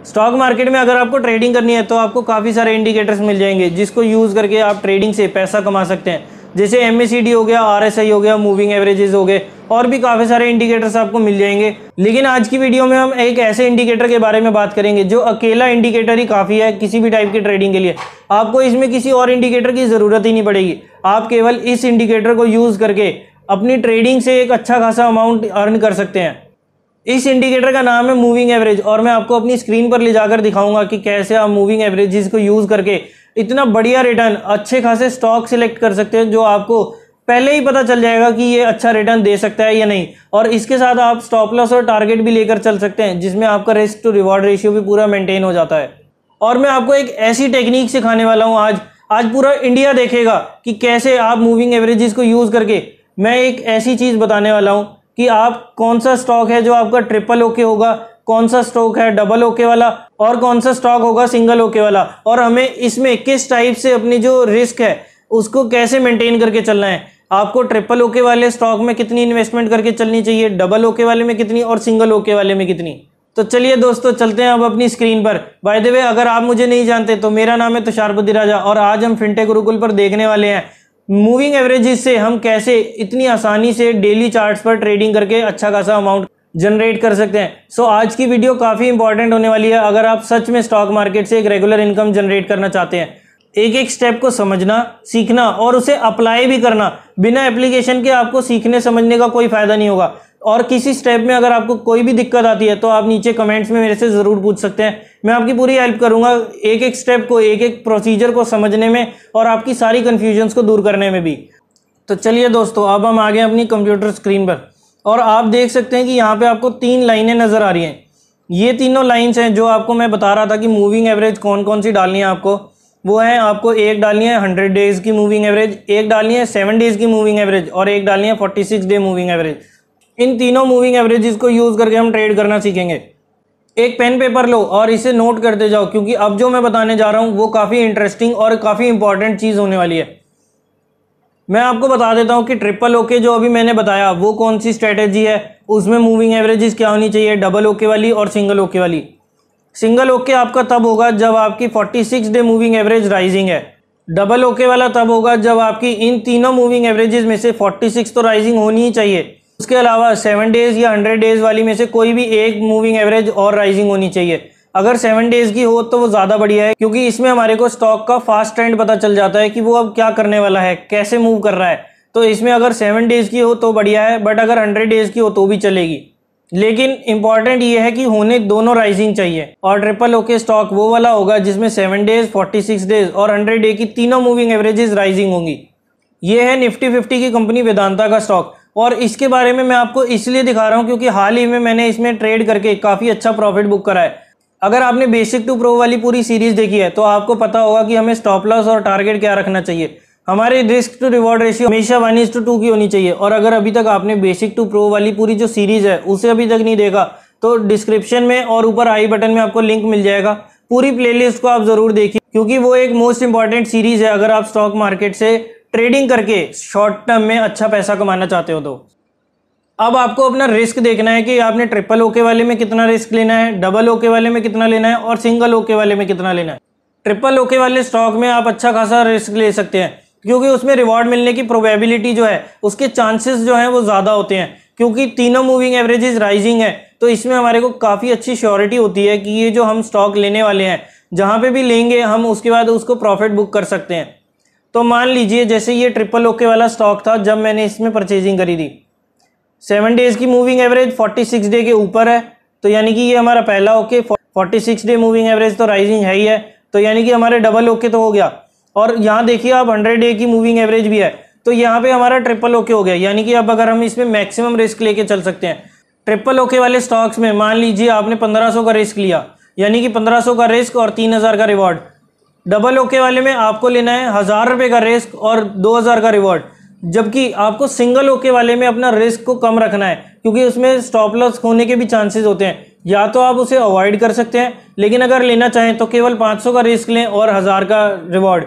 Stock market में अगर आपको ट्रेडिंग करनी है तो आपको काफ़ी सारे इंडिकेटर्स मिल जाएंगे जिसको यूज़ करके आप ट्रेडिंग से पैसा कमा सकते हैं। जैसे MACD हो गया, RSI हो गया, मूविंग एवरेजेस हो गए, और भी काफ़ी सारे इंडिकेटर्स आपको मिल जाएंगे। लेकिन आज की वीडियो में हम एक ऐसे इंडिकेटर के बारे में बात करेंगे जो अकेला इंडिकेटर ही काफ़ी है किसी भी टाइप की ट्रेडिंग के लिए। आपको इसमें किसी और इंडिकेटर की ज़रूरत ही नहीं पड़ेगी। आप केवल इस इंडिकेटर को यूज़ करके अपनी ट्रेडिंग से एक अच्छा खासा अमाउंट अर्न कर सकते हैं। इस इंडिकेटर का नाम है मूविंग एवरेज, और मैं आपको अपनी स्क्रीन पर ले जाकर दिखाऊंगा कि कैसे आप मूविंग एवरेजेस को यूज़ करके इतना बढ़िया रिटर्न, अच्छे खासे स्टॉक सिलेक्ट कर सकते हैं जो आपको पहले ही पता चल जाएगा कि ये अच्छा रिटर्न दे सकता है या नहीं। और इसके साथ आप स्टॉप लॉस और टारगेट भी लेकर चल सकते हैं जिसमें आपका रिस्क टू रिवॉर्ड रेशियो भी पूरा मेंटेन हो जाता है। और मैं आपको एक ऐसी टेक्निक सिखाने वाला हूँ आज पूरा इंडिया देखेगा कि कैसे आप मूविंग एवरेजेस को यूज़ करके, मैं एक ऐसी चीज़ बताने वाला हूँ कि आप कौन सा स्टॉक है जो आपका ट्रिपल ओके होगा, कौन सा स्टॉक है डबल ओके वाला, और कौन सा स्टॉक होगा सिंगल ओके वाला, और हमें इसमें किस टाइप से अपनी जो रिस्क है उसको कैसे मेंटेन करके चलना है। आपको ट्रिपल ओके वाले स्टॉक में कितनी इन्वेस्टमेंट करके चलनी चाहिए, डबल ओके वाले में कितनी, और सिंगल ओके वाले में कितनी। तो चलिए दोस्तों, चलते हैं अब अपनी स्क्रीन पर। बाय द वे, अगर आप मुझे नहीं जानते तो मेरा नाम है तुषार बुद्धिराजा, और आज हम फिनटेक गुरुकुल पर देखने वाले हैं मूविंग एवरेजेस से हम कैसे इतनी आसानी से डेली चार्ट्स पर ट्रेडिंग करके अच्छा खासा अमाउंट जनरेट कर सकते हैं। सो आज की वीडियो काफ़ी इंपॉर्टेंट होने वाली है अगर आप सच में स्टॉक मार्केट से एक रेगुलर इनकम जनरेट करना चाहते हैं। एक एक स्टेप को समझना, सीखना और उसे अप्लाई भी करना। बिना एप्लीकेशन के आपको सीखने समझने का कोई फायदा नहीं होगा। और किसी स्टेप में अगर आपको कोई भी दिक्कत आती है तो आप नीचे कमेंट्स में मेरे से ज़रूर पूछ सकते हैं। मैं आपकी पूरी हेल्प करूंगा एक एक स्टेप को, एक एक प्रोसीजर को समझने में और आपकी सारी कन्फ्यूजन्स को दूर करने में भी। तो चलिए दोस्तों, अब हम आ गए अपनी कंप्यूटर स्क्रीन पर, और आप देख सकते हैं कि यहाँ पे आपको 3 लाइनें नज़र आ रही हैं। ये तीनों लाइन्स हैं जो आपको मैं बता रहा था कि मूविंग एवरेज कौन कौन सी डालनी है आपको। वो है, आपको एक डालनी है 100 डेज़ की मूविंग एवरेज, एक डालनी है 7 डेज़ की मूविंग एवरेज, और एक डालनी है 46 डे मूविंग एवरेज। इन तीनों मूविंग एवरेजेस को यूज़ करके हम ट्रेड करना सीखेंगे। एक पेन पेपर लो और इसे नोट करते जाओ, क्योंकि अब जो मैं बताने जा रहा हूँ वो काफ़ी इंटरेस्टिंग और काफ़ी इंपॉर्टेंट चीज़ होने वाली है। मैं आपको बता देता हूँ कि ट्रिपल ओके जो अभी मैंने बताया वो कौन सी स्ट्रेटेजी है, उसमें मूविंग एवरेजेस क्या होनी चाहिए, डबल ओके वाली और सिंगल ओके वाली। सिंगल ओके आपका तब होगा जब आपकी 46 डे मूविंग एवरेज राइजिंग है। डबल ओके वाला तब होगा जब आपकी इन तीनों मूविंग एवरेजेस में से 46 तो राइजिंग होनी ही चाहिए। उसके अलावा 7 डेज़ या 100 डेज़ वाली में से कोई भी एक मूविंग एवरेज और राइजिंग होनी चाहिए। अगर 7 डेज़ की हो तो वो ज़्यादा बढ़िया है, क्योंकि इसमें हमारे को स्टॉक का फास्ट ट्रेंड पता चल जाता है कि वो अब क्या करने वाला है, कैसे मूव कर रहा है। तो इसमें अगर 7 डेज़ की हो तो बढ़िया है, बट अगर 100 डेज़ की हो तो भी चलेगी। लेकिन इंपॉर्टेंट ये है कि होने दोनों राइजिंग चाहिए। और ट्रिपल ओके स्टॉक वो वाला होगा जिसमें 7 डेज़, 46 डेज़ और 100 डे की तीनों मूविंग एवरेजेस राइजिंग होंगी। ये है निफ्टी 50 की कंपनी वेदांता का स्टॉक, और इसके बारे में मैं आपको इसलिए दिखा रहा हूँ क्योंकि हाल ही में मैंने इसमें ट्रेड करके काफ़ी अच्छा प्रॉफिट बुक करा है। अगर आपने बेसिक टू प्रो वाली पूरी सीरीज देखी है तो आपको पता होगा कि हमें स्टॉप लॉस और टारगेट क्या रखना चाहिए। हमारी रिस्क टू रिवॉर्ड रेशियो हमेशा 1:2 की होनी चाहिए। और अगर अभी तक आपने बेसिक टू प्रो वाली पूरी जो सीरीज है उसे अभी तक नहीं देखा तो डिस्क्रिप्शन में और ऊपर आई बटन में आपको लिंक मिल जाएगा। पूरी प्लेलिस्ट को आप जरूर देखिए, क्योंकि वो एक मोस्ट इंपॉर्टेंट सीरीज है अगर आप स्टॉक मार्केट से ट्रेडिंग करके शॉर्ट टर्म में अच्छा पैसा कमाना चाहते हो। तो अब आपको अपना रिस्क देखना है कि आपने ट्रिपल ओके वाले में कितना रिस्क लेना है, डबल ओके वाले में कितना लेना है और सिंगल ओके वाले में कितना लेना है। ट्रिपल ओके वाले स्टॉक में आप अच्छा खासा रिस्क ले सकते हैं, क्योंकि उसमें रिवॉर्ड मिलने की प्रोबेबिलिटी जो है, उसके चांसेस जो हैं वो ज़्यादा होते हैं, क्योंकि तीनों मूविंग एवरेजेस राइजिंग है। तो इसमें हमारे को काफ़ी अच्छी श्योरिटी होती है कि ये जो हम स्टॉक लेने वाले हैं, जहाँ पे भी लेंगे हम उसके बाद उसको प्रॉफिट बुक कर सकते हैं। तो मान लीजिए जैसे ये ट्रिपल ओके वाला स्टॉक था जब मैंने इसमें परचेजिंग करी थी, 7 डेज़ की मूविंग एवरेज 46 डे के ऊपर है, तो यानी कि ये हमारा पहला ओके। 46 डे मूविंग एवरेज तो राइजिंग है ही है, तो यानी कि हमारे डबल ओके तो हो गया। और यहाँ देखिए आप 100 डे की मूविंग एवरेज भी है, तो यहाँ पे हमारा ट्रिपल ओके हो गया। यानी कि अब अगर हम इसमें मैक्सिमम रिस्क लेके चल सकते हैं। ट्रिपल ओके वाले स्टॉक्स में मान लीजिए आपने 1500 का रिस्क लिया, यानी कि 1500 का रिस्क और 3000 का रिवॉर्ड। डबल ओके वाले में आपको लेना है 1000 रुपये का रिस्क और 2000 का रिवॉर्ड। जबकि आपको सिंगल ओके वाले में अपना रिस्क को कम रखना है, क्योंकि उसमें स्टॉप लॉस होने के भी चांसेस होते हैं। या तो आप उसे अवॉइड कर सकते हैं, लेकिन अगर लेना चाहें तो केवल 500 का रिस्क लें और 1000 का रिवॉर्ड।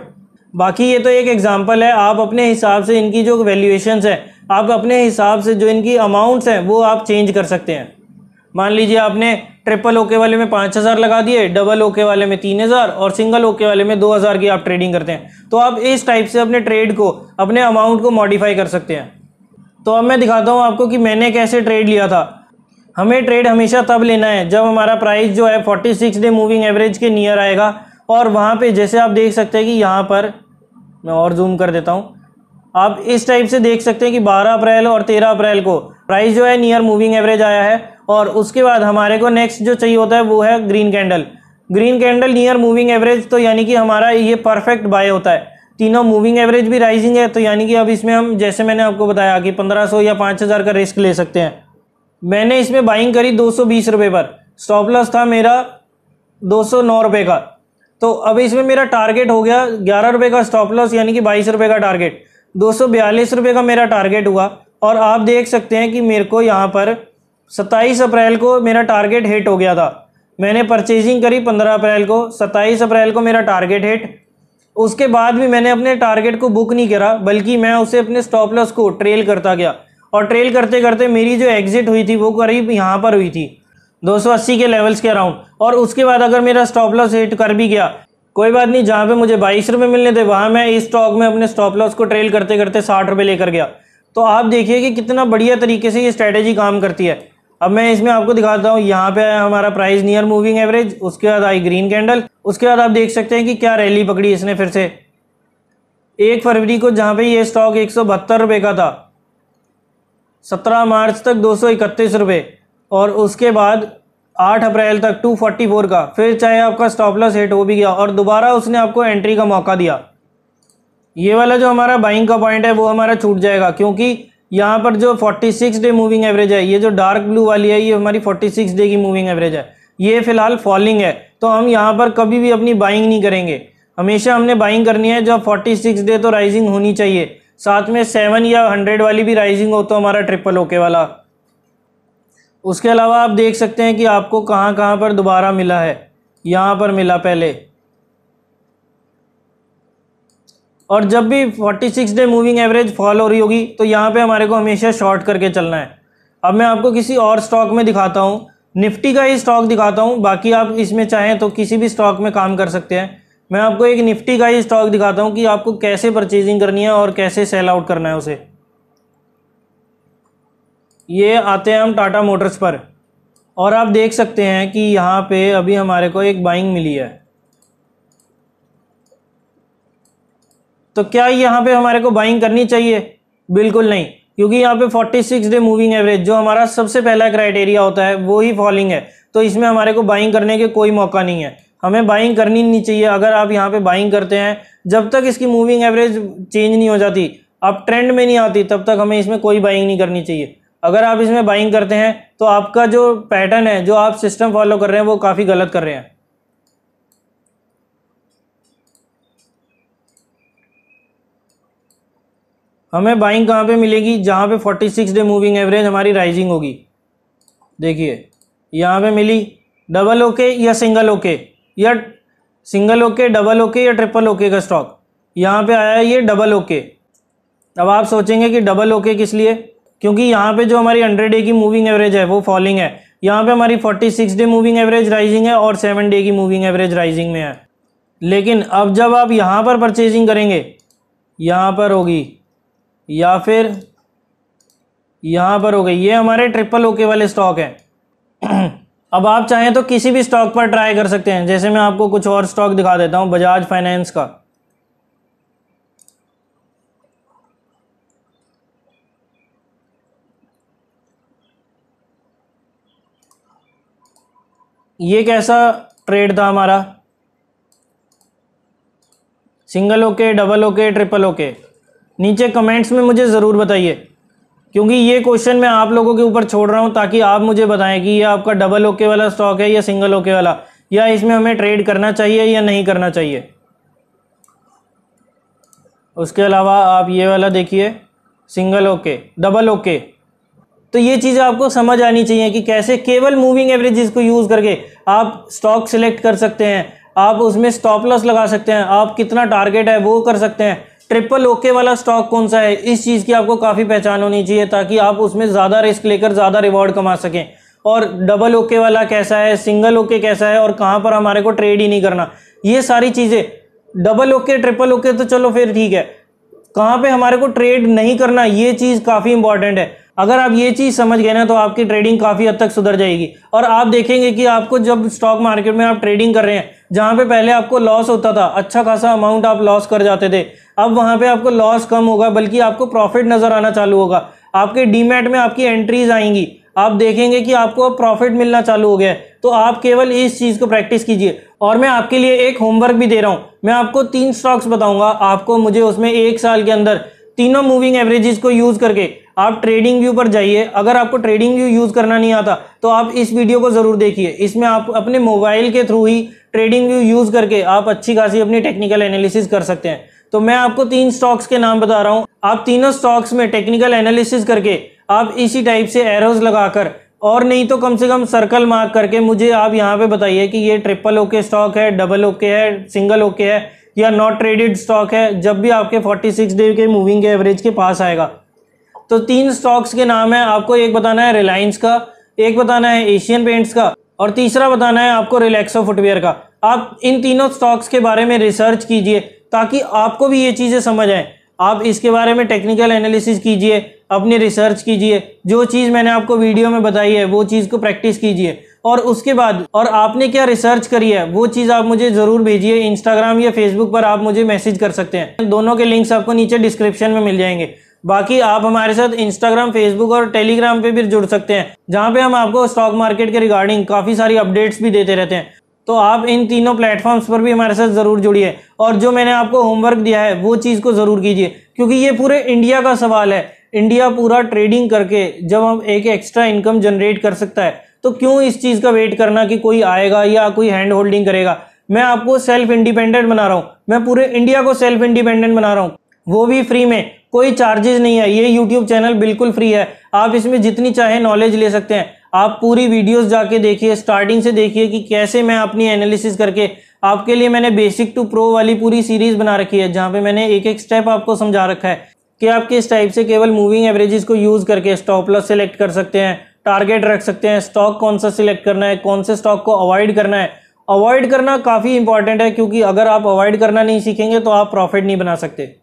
बाकी ये तो एक एग्जांपल है, आप अपने हिसाब से इनकी जो वैल्यूएशंस है, आप अपने हिसाब से जो इनकी अमाउंट्स हैं वो आप चेंज कर सकते हैं। मान लीजिए आपने ट्रिपल ओके वाले में 5,000 लगा दिए, डबल ओके वाले में 3,000 और सिंगल ओके वाले में 2,000 की आप ट्रेडिंग करते हैं। तो आप इस टाइप से अपने ट्रेड को, अपने अमाउंट को मॉडिफाई कर सकते हैं। तो अब मैं दिखाता हूँ आपको कि मैंने कैसे ट्रेड लिया था। हमें ट्रेड हमेशा तब लेना है जब हमारा प्राइस जो है 46 डे मूविंग एवरेज के नियर आएगा, और वहाँ पे जैसे आप देख सकते हैं कि यहाँ पर मैं और जूम कर देता हूँ, आप इस टाइप से देख सकते हैं कि 12 अप्रैल और 13 अप्रैल को प्राइस जो है नियर मूविंग एवरेज आया है। और उसके बाद हमारे को नेक्स्ट जो चाहिए होता है वो है green candle. Green candle near moving average, तो यानी कि हमारा ये परफेक्ट बाय होता है। तीनों मूविंग एवरेज भी राइजिंग है, तो यानी कि अब इसमें हम, जैसे मैंने आपको बताया कि 1500 या 5,000 का रिस्क ले सकते हैं। मैंने इसमें बाइंग करी 220 रुपये पर, स्टॉप लॉस था मेरा 209 रुपये का। तो अब इसमें मेरा टारगेट हो गया 11 रुपये का स्टॉप लॉस, यानी कि 22 रुपये का टारगेट, 242 रुपये का मेरा टारगेट हुआ। और आप देख सकते हैं कि मेरे को यहाँ पर 27 अप्रैल को मेरा टारगेट हिट हो गया था। मैंने परचेजिंग करी 15 अप्रैल को, 27 अप्रैल को मेरा टारगेट हिट। उसके बाद भी मैंने अपने टारगेट को बुक नहीं करा, बल्कि मैं उसे अपने स्टॉप लॉस को ट्रेल करता गया। और ट्रेल करते करते मेरी जो एग्जिट हुई थी वो करीब यहाँ पर हुई थी 280 के लेवल्स के अराउंड। और उसके बाद अगर मेरा स्टॉप लॉस हिट कर भी गया, कोई बात नहीं, जहाँ पे मुझे 22 रुपये मिलने थे वहाँ मैं इस स्टॉक में अपने स्टॉप लॉस को ट्रेल करते करते 60 रुपये लेकर गया। तो आप देखिए कि कितना बढ़िया तरीके से ये स्ट्रैटेजी काम करती है। अब मैं इसमें आपको दिखाता हूँ। यहाँ पे आया हमारा प्राइस नियर मूविंग एवरेज, उसके बाद आई ग्रीन कैंडल, उसके बाद आप देख सकते हैं कि क्या रैली पकड़ी इसने फिर से 1 फरवरी को, जहाँ पे ये स्टॉक 172 रुपये का था, 17 मार्च तक 231 रुपये, और उसके बाद 8 अप्रैल तक 244 का। फिर चाहे आपका स्टॉप लॉस हिट हो भी गया और दोबारा उसने आपको एंट्री का मौका दिया। ये वाला जो हमारा बाइंग का पॉइंट है वो हमारा छूट जाएगा, क्योंकि यहाँ पर जो 46 डे मूविंग एवरेज है, ये जो डार्क ब्लू वाली है, ये हमारी 46 डे की मूविंग एवरेज है। ये फिलहाल फॉलिंग है, तो हम यहाँ पर कभी भी अपनी बाइंग नहीं करेंगे। हमेशा हमने बाइंग करनी है जब 46 डे तो राइजिंग होनी चाहिए, साथ में 7 या 100 वाली भी राइजिंग हो तो हमारा ट्रिपल ओके वाला। उसके अलावा आप देख सकते हैं कि आपको कहाँ कहाँ पर दोबारा मिला है। यहाँ पर मिला पहले, और जब भी 46 डे मूविंग एवरेज फॉल हो रही होगी तो यहाँ पे हमारे को हमेशा शॉर्ट करके चलना है। अब मैं आपको किसी और स्टॉक में दिखाता हूँ, निफ्टी का ही स्टॉक दिखाता हूँ, बाकी आप इसमें चाहें तो किसी भी स्टॉक में काम कर सकते हैं। मैं आपको एक निफ्टी का ही स्टॉक दिखाता हूँ कि आपको कैसे परचेजिंग करनी है और कैसे सेल आउट करना है उसे। ये आते हैं हम टाटा मोटर्स पर, और आप देख सकते हैं कि यहाँ पे अभी हमारे को एक बाइंग मिली है। तो क्या यहाँ पे हमारे को बाइंग करनी चाहिए? बिल्कुल नहीं, क्योंकि यहाँ पे 46 डे मूविंग एवरेज जो हमारा सबसे पहला क्राइटेरिया होता है वो ही फॉलिंग है, तो इसमें हमारे को बाइंग करने के कोई मौका नहीं है। हमें बाइंग करनी नहीं चाहिए। अगर आप यहाँ पे बाइंग करते हैं, जब तक इसकी मूविंग एवरेज चेंज नहीं हो जाती, आप ट्रेंड में नहीं आती, तब तक हमें इसमें कोई बाइंग नहीं करनी चाहिए। अगर आप इसमें बाइंग करते हैं तो आपका जो पैटर्न है, जो आप सिस्टम फॉलो कर रहे हैं, वो काफ़ी गलत कर रहे हैं। हमें बाइंग कहाँ पे मिलेगी? जहाँ पे 46 डे मूविंग एवरेज हमारी राइजिंग होगी। देखिए यहाँ पे मिली डबल ओके या सिंगल ओके, या सिंगल ओके, डबल ओके या ट्रिपल ओके का स्टॉक। यहाँ पे आया ये डबल ओके। अब आप सोचेंगे कि डबल ओके किस लिए? क्योंकि यहाँ पे जो हमारी 100 डे की मूविंग एवरेज है वो फॉलिंग है, यहाँ पे हमारी 46 डे मूविंग एवरेज राइजिंग है और 7 डे की मूविंग एवरेज राइजिंग में है। लेकिन अब जब आप यहाँ पर परचेजिंग करेंगे, यहाँ पर होगी या फिर यहाँ पर हो गई, ये हमारे ट्रिपल ओके वाले स्टॉक हैं। अब आप चाहें तो किसी भी स्टॉक पर ट्राई कर सकते हैं। जैसे मैं आपको कुछ और स्टॉक दिखा देता हूँ, बजाज फाइनेंस का। ये कैसा ट्रेड था हमारा? Single okay, double okay, triple okay. नीचे कमेंट्स में मुझे ज़रूर बताइए, क्योंकि ये क्वेश्चन मैं आप लोगों के ऊपर छोड़ रहा हूँ ताकि आप मुझे बताएं कि ये आपका डबल ओके वाला स्टॉक है या सिंगल ओके वाला, या इसमें हमें ट्रेड करना चाहिए या नहीं करना चाहिए। उसके अलावा आप ये वाला देखिए, सिंगल ओके, डबल ओके। तो ये चीज़ें आपको समझ आनी चाहिए कि कैसे केवल मूविंग एवरेजेस को यूज़ करके आप स्टॉक सिलेक्ट कर सकते हैं, आप उसमें स्टॉप लॉस लगा सकते हैं, आप कितना टारगेट है वो कर सकते हैं। ट्रिपल ओके वाला स्टॉक कौन सा है, इस चीज़ की आपको काफ़ी पहचान होनी चाहिए ताकि आप उसमें ज़्यादा रिस्क लेकर ज़्यादा रिवॉर्ड कमा सकें। और डबल ओके वाला कैसा है, सिंगल ओके कैसा है और कहाँ पर हमारे को ट्रेड ही नहीं करना, ये सारी चीज़ें। डबल ओके ट्रिपल ओके तो चलो फिर ठीक है, कहाँ पे हमारे को ट्रेड नहीं करना, ये चीज़ काफ़ी इंपॉर्टेंट है। अगर आप ये चीज़ समझ गए ना तो आपकी ट्रेडिंग काफ़ी हद तक सुधर जाएगी। और आप देखेंगे कि आपको जब स्टॉक मार्केट में आप ट्रेडिंग कर रहे हैं, जहाँ पे पहले आपको लॉस होता था, अच्छा खासा अमाउंट आप लॉस कर जाते थे, अब वहाँ पे आपको लॉस कम होगा, बल्कि आपको प्रॉफिट नज़र आना चालू होगा। आपके डीमैट में आपकी एंट्रीज आएंगी, आप देखेंगे कि आपको अब प्रॉफिट मिलना चालू हो गया है। तो आप केवल इस चीज़ को प्रैक्टिस कीजिए। और मैं आपके लिए एक होमवर्क भी दे रहा हूँ। मैं आपको 3 स्टॉक्स बताऊंगा, आपको मुझे उसमें 1 साल के अंदर तीनों मूविंग एवरेजेस को यूज़ करके आप ट्रेडिंग व्यू पर जाइए। अगर आपको ट्रेडिंग व्यू यूज़ करना नहीं आता तो आप इस वीडियो को ज़रूर देखिए। इसमें आप अपने मोबाइल के थ्रू ही ट्रेडिंग व्यू यूज़ करके आप अच्छी खासी अपनी टेक्निकल एनालिसिस कर सकते हैं। तो मैं आपको 3 स्टॉक्स के नाम बता रहा हूँ, आप तीनों स्टॉक्स में टेक्निकल एनालिसिस करके आप इसी टाइप से एरोज लगाकर, और नहीं तो कम से कम सर्कल मार्क करके मुझे आप यहाँ पे बताइए कि ये ट्रिपल ओके स्टॉक है, डबल ओके है, सिंगल ओके है या नॉट ट्रेडेड स्टॉक है, जब भी आपके 46 डे के मूविंग के एवरेज के पास आएगा। तो 3 स्टॉक्स के नाम है, आपको एक बताना है रिलायंस का, एक बताना है एशियन पेंट्स का और तीसरा बताना है आपको रिलैक्सो फुटवेयर का। आप इन तीनों स्टॉक्स के बारे में रिसर्च कीजिए ताकि आपको भी ये चीज़ें समझ आए। आप इसके बारे में टेक्निकल एनालिसिस कीजिए, अपनी रिसर्च कीजिए, जो चीज़ मैंने आपको वीडियो में बताई है वो चीज़ को प्रैक्टिस कीजिए। और उसके बाद और आपने क्या रिसर्च करी है वो चीज़ आप मुझे ज़रूर भेजिए। इंस्टाग्राम या फेसबुक पर आप मुझे मैसेज कर सकते हैं, दोनों के लिंक्स आपको नीचे डिस्क्रिप्शन में मिल जाएंगे। बाकी आप हमारे साथ इंस्टाग्राम, फेसबुक और टेलीग्राम पे भी जुड़ सकते हैं, जहाँ पे हम आपको स्टॉक मार्केट के रिगार्डिंग काफ़ी सारी अपडेट्स भी देते रहते हैं। तो आप इन तीनों प्लेटफॉर्म्स पर भी हमारे साथ ज़रूर जुड़िए और जो मैंने आपको होमवर्क दिया है वो चीज़ को ज़रूर कीजिए, क्योंकि ये पूरे इंडिया का सवाल है। इंडिया पूरा ट्रेडिंग करके जब हम एक एक्स्ट्रा इनकम जनरेट कर सकता है तो क्यों इस चीज़ का वेट करना कि कोई आएगा या कोई हैंड होल्डिंग करेगा। मैं आपको सेल्फ इंडिपेंडेंट बना रहा हूँ, मैं पूरे इंडिया को सेल्फ इंडिपेंडेंट बना रहा हूँ, वो भी फ्री में, कोई चार्जेस नहीं है। ये यूट्यूब चैनल बिल्कुल फ्री है, आप इसमें जितनी चाहे नॉलेज ले सकते हैं। आप पूरी वीडियोस जाके देखिए, स्टार्टिंग से देखिए कि कैसे मैं अपनी एनालिसिस करके आपके लिए मैंने बेसिक टू प्रो वाली पूरी सीरीज बना रखी है, जहाँ पे मैंने एक एक स्टेप आपको समझा रखा है कि आप किस टाइप से केवल मूविंग एवरेजेस को यूज़ करके स्टॉप लॉस सेलेक्ट कर सकते हैं, टारगेट रख सकते हैं, स्टॉक कौन सा सिलेक्ट करना है, कौन से स्टॉक को अवॉइड करना है। अवॉइड करना काफ़ी इंपॉर्टेंट है, क्योंकि अगर आप अवॉइड करना नहीं सीखेंगे तो आप प्रॉफिट नहीं बना सकते।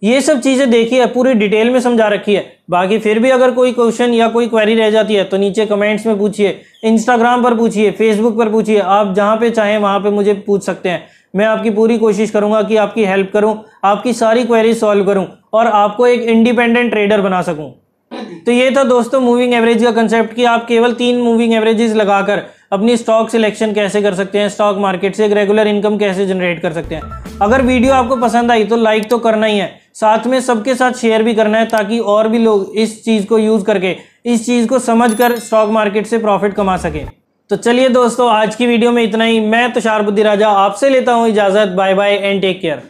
ये सब चीज़ें देखिए, पूरी डिटेल में समझा रखी है। बाकी फिर भी अगर कोई क्वेश्चन या कोई क्वेरी रह जाती है तो नीचे कमेंट्स में पूछिए, इंस्टाग्राम पर पूछिए, फेसबुक पर पूछिए, आप जहाँ पे चाहें वहाँ पे मुझे पूछ सकते हैं। मैं आपकी पूरी कोशिश करूँगा कि आपकी हेल्प करूँ, आपकी सारी क्वेरीज सॉल्व करूँ और आपको एक इंडिपेंडेंट ट्रेडर बना सकूँ। तो ये था दोस्तों मूविंग एवरेज का कंसेप्ट कि आप केवल 3 मूविंग एवरेजेस लगाकर अपनी स्टॉक सिलेक्शन कैसे कर सकते हैं, स्टॉक मार्केट से एक रेगुलर इनकम कैसे जनरेट कर सकते हैं। अगर वीडियो आपको पसंद आई तो लाइक तो करना ही है, साथ में सबके साथ शेयर भी करना है, ताकि और भी लोग इस चीज़ को यूज़ करके, इस चीज़ को समझकर स्टॉक मार्केट से प्रॉफिट कमा सकें। तो चलिए दोस्तों, आज की वीडियो में इतना ही। मैं तुषार बुद्धिराजा आपसे लेता हूँ इजाज़त। Bye bye and take care.